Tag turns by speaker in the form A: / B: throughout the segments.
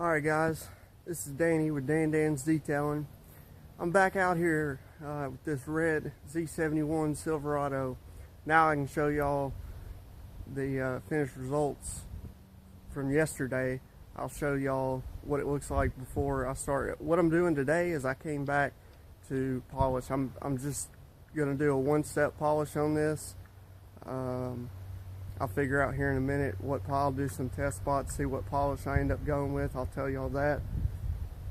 A: Alright guys, this is Danny with Dan's Detailing. I'm back out here with this red Z71 Silverado. Now I can show y'all the finished results from yesterday. I'll show y'all what it looks like before I start. What I'm doing today is I came back to polish. I'm just gonna do a one-step polish on this. I'll figure out here in a minute I'll do some test spots, see what polish I end up going with. I'll tell y'all that.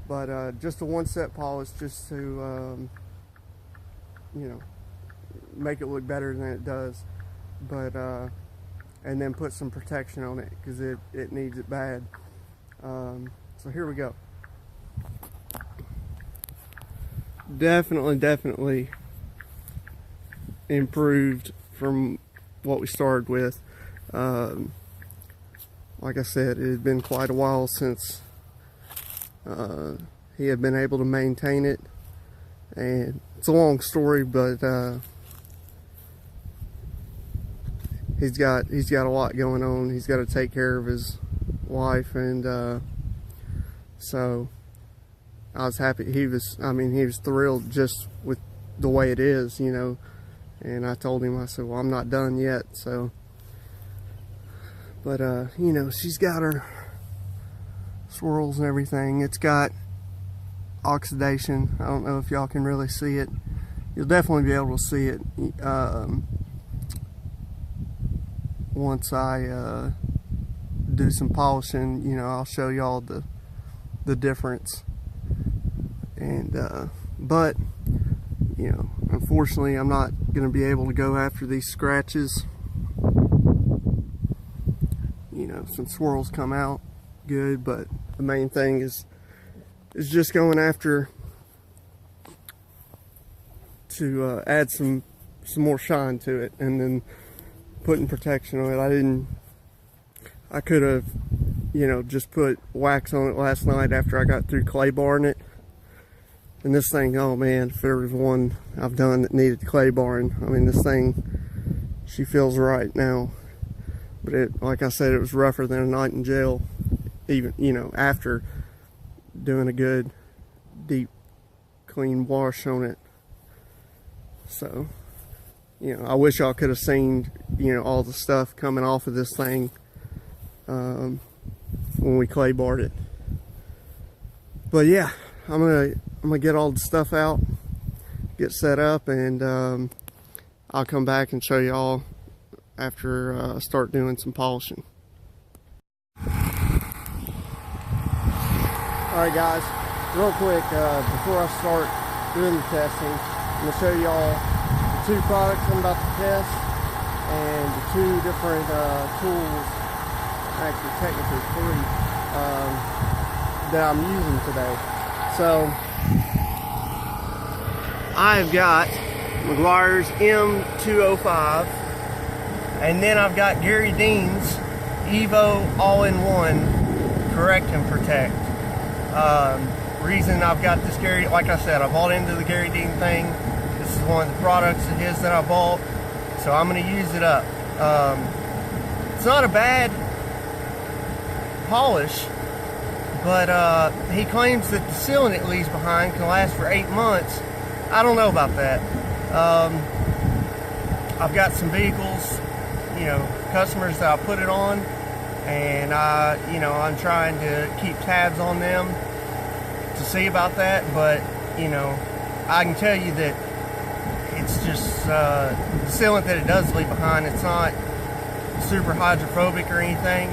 A: But just a one-step polish, just to you know, make it look better than it does. But and then put some protection on it because it needs it bad. So here we go. Definitely improved from what we started with. Like I said, it had been quite a while since he had been able to maintain it, and it's a long story, but he's got a lot going on. He's got to take care of his wife, and so I was happy. He was thrilled just with the way it is, you know. And I told him, I said, well, I'm not done yet, so. But, you know, she's got her swirls and everything. It's got oxidation. I don't know if y'all can really see it. You'll definitely be able to see it once I do some polishing. You know, I'll show y'all the difference. And, but, you know, unfortunately, I'm not going to be able to go after these scratches. You know, some swirls come out good, but the main thing is just going after to add some more shine to it, and then putting protection on it. I could have, you know, just put wax on it last night after I got through clay barring it. And this thing, oh man, if there was one I've done that needed clay barring, I mean, this thing, she feels right now. But it, like I said, it was rougher than a night in jail, even, you know, after doing a good, deep, clean wash on it. So, you know, I wish y'all could have seen, you know, all the stuff coming off of this thing when we clay barred it. But yeah, I'm gonna get all the stuff out, get set up, and I'll come back and show y'all after I start doing some polishing. Alright guys, real quick, before I start doing the testing, I'm going to show y'all the two products I'm about to test and the two different tools, actually technically three, that I'm using today. So, I've got Meguiar's M205, and then I've got Gary Dean's EVO All-in-One Correct and Protect. Reason I've got this Gary, like I said, I bought into the Gary Dean thing. This is one of the products of his that I bought, so I'm going to use it up. It's not a bad polish, but he claims that the sealant it leaves behind can last for 8 months. I don't know about that. I've got some vehicles, you know, customers that I put it on, and you know, I'm trying to keep tabs on them to see about that. But you know, I can tell you that it's just the sealant that it does leave behind. It's not super hydrophobic or anything,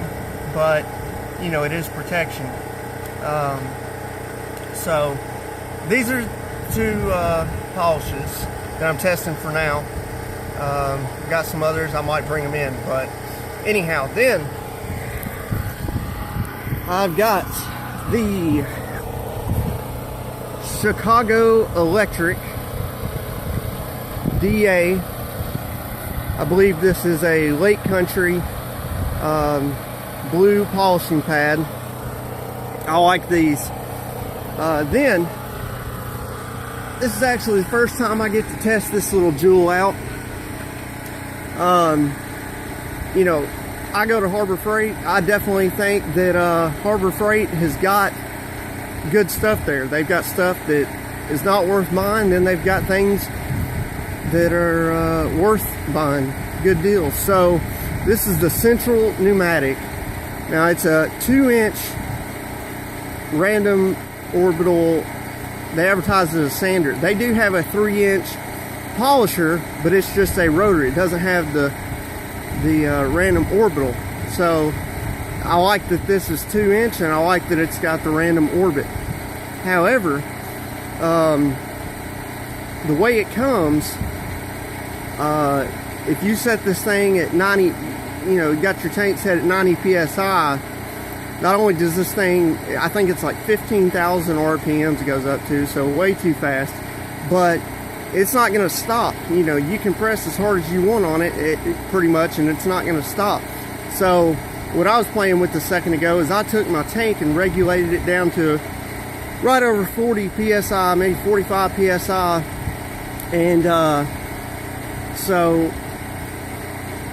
A: but you know, it is protection. So these are two polishes that I'm testing for now. Got some others, I might bring them in, but anyhow, then I've got the Chicago Electric DA. I believe this is a Lake Country blue polishing pad. I like these. Then this is actually the first time I get to test this little jewel out. You know, I go to Harbor Freight. I definitely think that Harbor Freight has got good stuff there. They've got stuff that is not worth buying, then they've got things that are worth buying. Good deals. So this is the Central Pneumatic. Now it's a 2-inch random orbital. They advertise it as a sander. They do have a 3-inch polisher, but it's just a rotary. It doesn't have the random orbital. So I like that this is 2-inch, and I like that it's got the random orbit. However, the way it comes, if you set this thing at 90, you know, you got your tank set at 90 psi, not only does this thing, I think it's like 15,000 RPMs it goes up to, so way too fast, but it's not going to stop. You know, you can press as hard as you want on it, pretty much, and it's not going to stop. So what I was playing with a second ago is I took my tank and regulated it down to right over 40 psi, maybe 45 psi, and so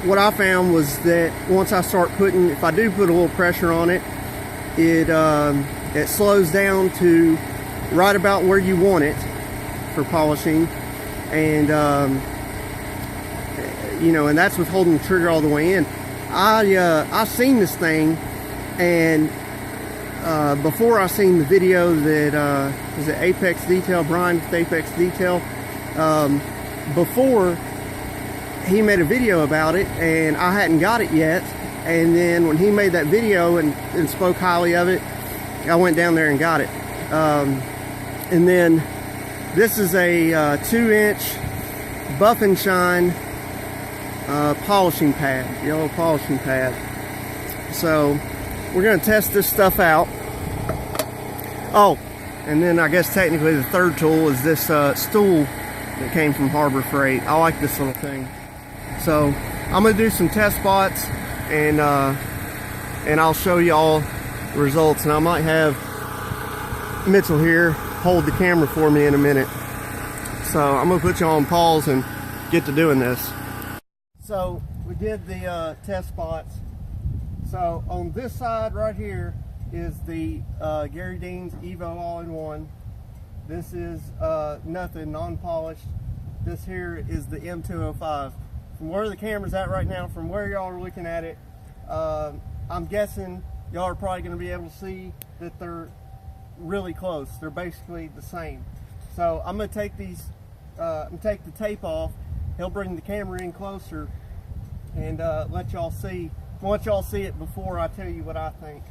A: what I found was that once I start putting, if I do put a little pressure on it, it slows down to right about where you want it for polishing, and you know, and that's with holding the trigger all the way in. I seen this thing, and before I seen the video that was it Apex Detail, Brian with Apex Detail, before he made a video about it, and I hadn't got it yet. And then when he made that video and spoke highly of it, I went down there and got it. And then this is a 2-inch Buff and Shine polishing pad, yellow polishing pad. So we're going to test this stuff out. Oh, and then I guess technically the third tool is this stool that came from Harbor Freight. I like this little thing. So I'm going to do some test spots, and I'll show you all the results. And I might have Mitchell here hold the camera for me in a minute. So I'm going to put you on pause and get to doing this. So we did the test spots. So on this side right here is the Gary Dean's EVO All-in-One. This is nothing, non-polished. This here is the M205. From where the camera's at right now, from where y'all are looking at it, I'm guessing y'all are probably going to be able to see that they're really close. They're basically the same. So I'm going to take these, take the tape off. He'll bring the camera in closer and let y'all see. I want y'all to see it before I tell you what I think.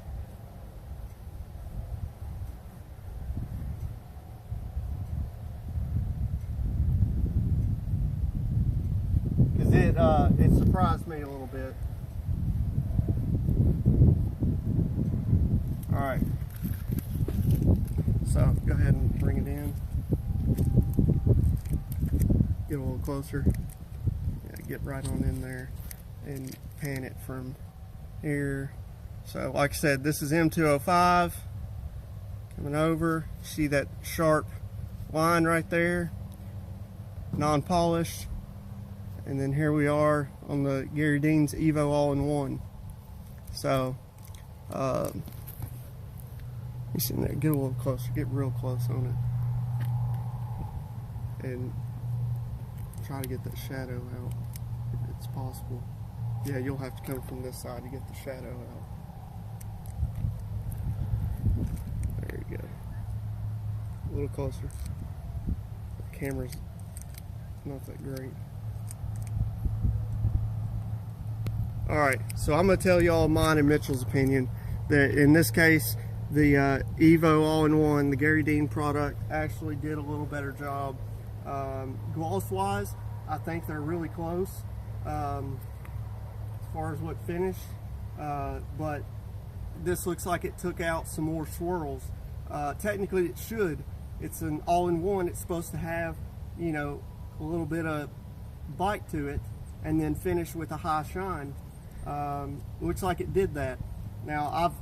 A: It surprised me a little bit. Alright, so go ahead and bring it in, get a little closer, yeah, get right on in there and pan it from here. So like I said, this is M205 coming over. See that sharp line right there, non-polished. And then here we are on the Gary Dean's EVO All-in-One. So, you see there, get a little closer, get real close on it. And try to get that shadow out if it's possible. Yeah, you'll have to come from this side to get the shadow out. There you go. A little closer. The camera's not that great. Alright, so I'm going to tell y'all mine and Mitchell's opinion. That in this case, the EVO All-in-One, the Gary Dean product, actually did a little better job. Gloss-wise, I think they're really close as far as what finished. But this looks like it took out some more swirls. Technically it should. It's an all-in-one. It's supposed to have, you know, a little bit of bite to it and then finish with a high shine. Looks like it did that. Now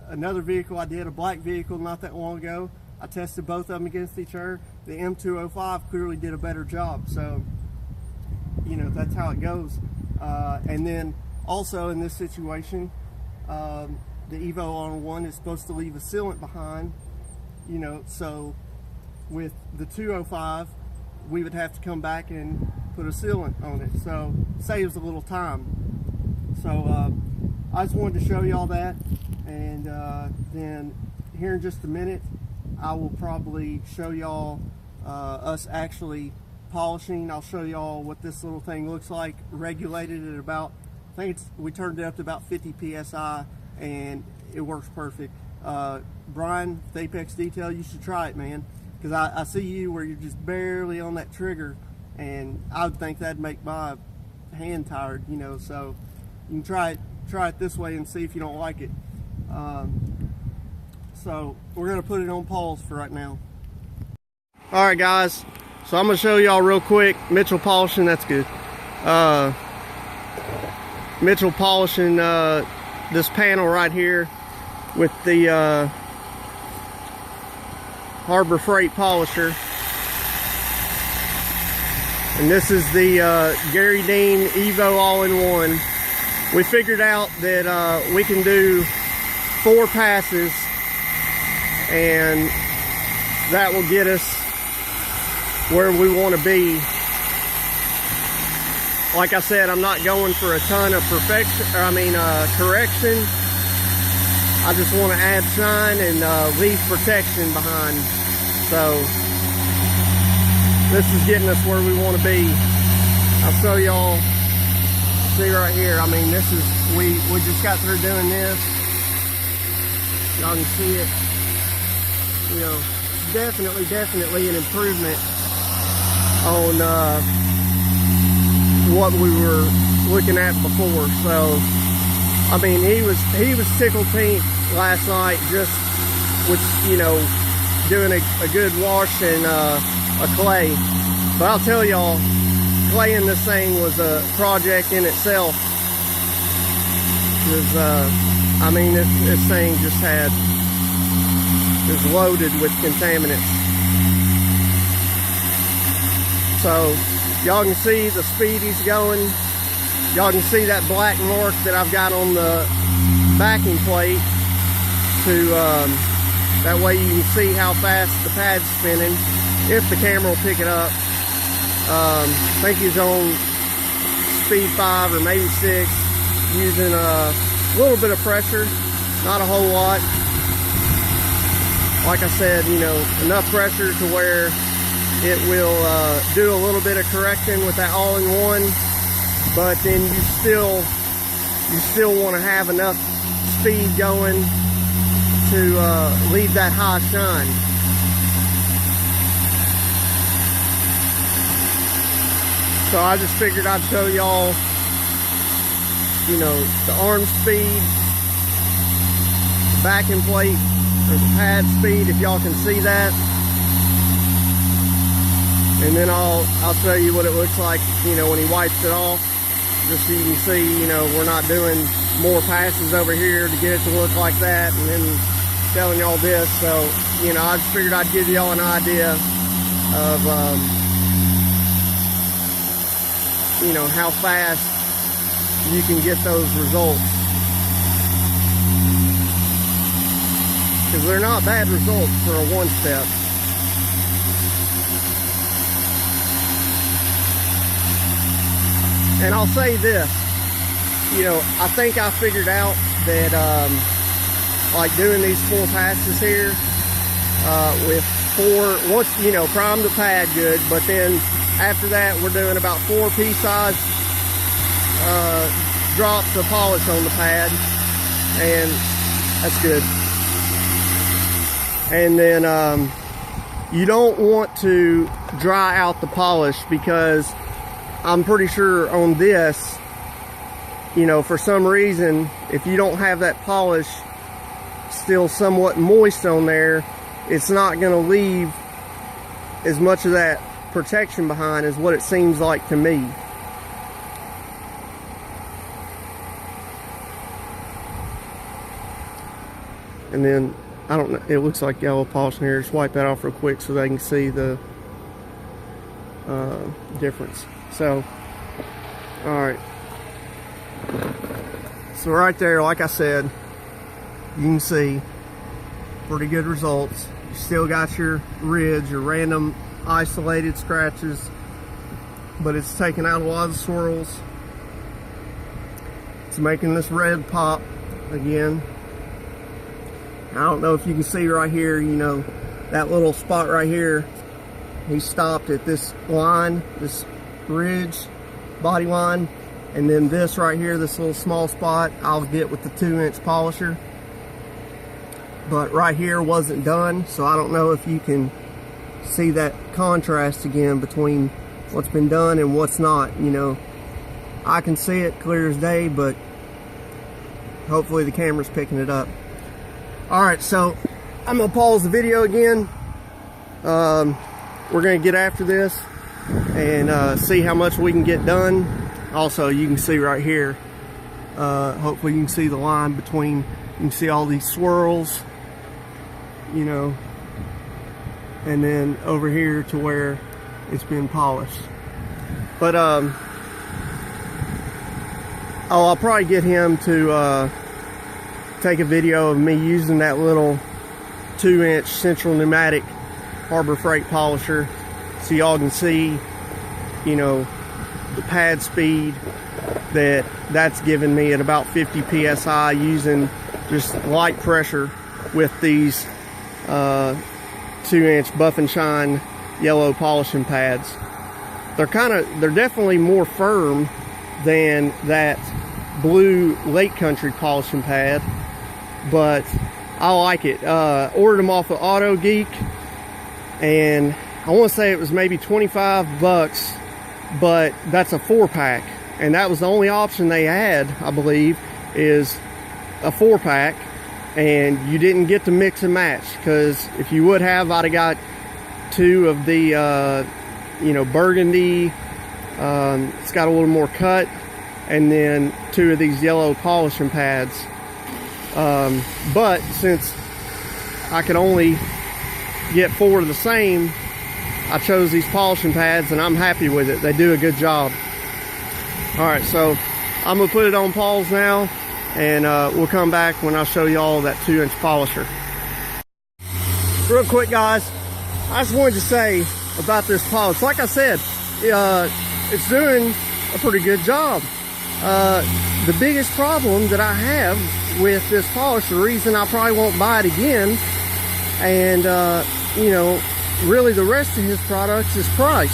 A: another vehicle I did, a black vehicle not that long ago, I tested both of them against each other. The M205 clearly did a better job, so you know, that's how it goes. And then Also in this situation, the EVO AIO is supposed to leave a sealant behind, you know, so with the 205 we would have to come back and put a sealant on it, so saves a little time. So I just wanted to show you all that, and then here in just a minute I will probably show y'all us actually polishing. I'll show y'all what this little thing looks like, regulated at about, I think we turned it up to about 50 psi, and it works perfect. Brian, with Apex Detail, you should try it, man, because I see you where you're just barely on that trigger, and I would think that'd make my hand tired, you know. So you can try it this way and see if you don't like it. So we're gonna put it on pause for right now. All right, guys. So I'm gonna show y'all real quick. Mitchell polishing. That's good. Mitchell polishing this panel right here with the Harbor Freight polisher, and this is the Gary Dean EVO All-in-One. We figured out that we can do 4 passes, and that will get us where we want to be. Like I said, I'm not going for a ton of correction. I just want to add shine and leave protection behind. So this is getting us where we want to be. I'll show y'all. See right here. I mean, this is, we just got through doing this. Y'all can see it. You know, definitely an improvement on what we were looking at before. So I mean, he was tickled pink last night, just with, you know, doing a good wash and a clay. But I'll tell y'all, claying this thing was a project in itself, because I mean, this thing just is loaded with contaminants. So y'all can see the speed he's going. Y'all can see that black mark that I've got on the backing plate, to that way you can see how fast the pad's spinning, if the camera will pick it up. I think he's on speed 5 or maybe 6, using a little bit of pressure, not a whole lot. Like I said, you know, enough pressure to where it will do a little bit of correction with that all-in-one, but then you still want to have enough speed going to leave that high shine. So I just figured I'd show y'all, you know, the arm speed, the backing plate, or the pad speed, if y'all can see that. And then I'll show you what it looks like, you know, when he wipes it off, just so you can see, you know, we're not doing more passes over here to get it to look like that, and then telling y'all this. So, you know, I just figured I'd give y'all an idea of, you know, how fast you can get those results. Because they're not bad results for a one-step. And I'll say this, you know, I think I figured out that, like doing these 4 passes here, with 4, once, you know, prime the pad good, but then after that, we're doing about 4 pea-sized drops of polish on the pad, and that's good. And then you don't want to dry out the polish, because I'm pretty sure on this, you know, for some reason, if you don't have that polish still somewhat moist on there, it's not going to leave as much of that protection behind as what it seems like to me. And then, I don't know, it looks like yellow polish in here. Just wipe that off real quick so they can see the difference. So, all right. So right there, like I said, you can see pretty good results. You still got your ridge, your random isolated scratches, but it's taking out a lot of the swirls. It's making this red pop again. I don't know if you can see right here, you know, that little spot right here, he stopped at this line, this ridge, body line, and then this right here, this little small spot, I'll get with the 2-inch polisher. But right here wasn't done, so I don't know if you can see that contrast again between what's been done and what's not. You know, I can see it clear as day, but hopefully the camera's picking it up. Alright, so I'm gonna pause the video again. We're gonna get after this and see how much we can get done. Also, you can see right here, hopefully you can see the line between, you can see all these swirls, you know, and then over here to where it's been polished. But I'll probably get him to take a video of me using that little 2-inch Central Pneumatic Harbor Freight polisher, so y'all can see, you know, the pad speed that's giving me at about 50 psi using just light pressure with these 2-inch Buff and Shine yellow polishing pads. They're definitely more firm than that blue Lake Country polishing pad, but I like it. Ordered them off of Auto Geek, and I want to say it was maybe 25 bucks, but that's a 4-pack, and that was the only option they had, I believe, is a 4-pack, and you didn't get to mix and match, because if you would have, I'd have got 2 of the you know, burgundy, it's got a little more cut, and then 2 of these yellow polishing pads. But since I could only get 4 of the same, I chose these polishing pads, and I'm happy with it. They do a good job. Alright, so I'm going to put it on pause now, and we'll come back when I show you all that 2-inch polisher. Real quick, guys, I just wanted to say about this polish. Like I said, it's doing a pretty good job. The biggest problem that I have with this polish, the reason I probably won't buy it again, and you know, really the rest of his products, is price.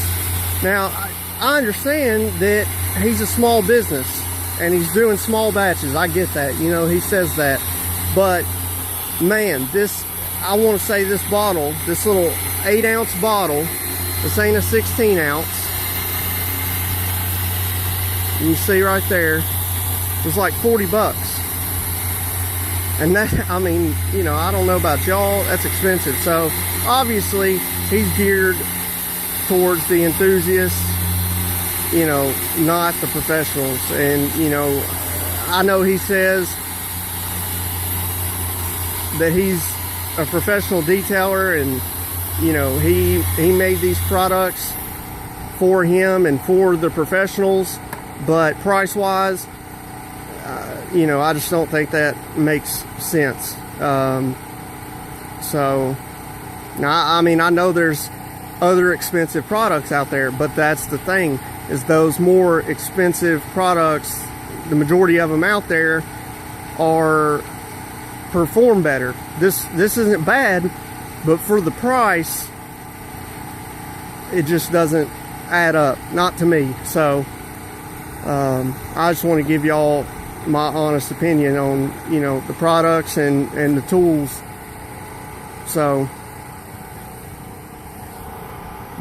A: Now, I understand that he's a small business and he's doing small batches. I get that, you know, he says that. But man, this, I want to say this bottle, this little 8-ounce bottle, this ain't a 16 ounce. You see right there, it's like 40 bucks. And that, I mean, you know, I don't know about y'all, that's expensive. So obviously he's geared towards the enthusiasts, you know, not the professionals. And, you know, I know he says that he's a professional detailer, and, you know, he made these products for him and for the professionals, but price wise, you know, I just don't think that makes sense. So now, I mean, I know there's other expensive products out there, but that's the thing, is those more expensive products, the majority of them out there are perform better. This isn't bad, but for the price, it just doesn't add up, not to me. So I just want to give y'all my honest opinion on, you know, the products and the tools. So,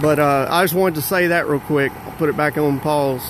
A: but I just wanted to say that real quick. I'll put it back on pause.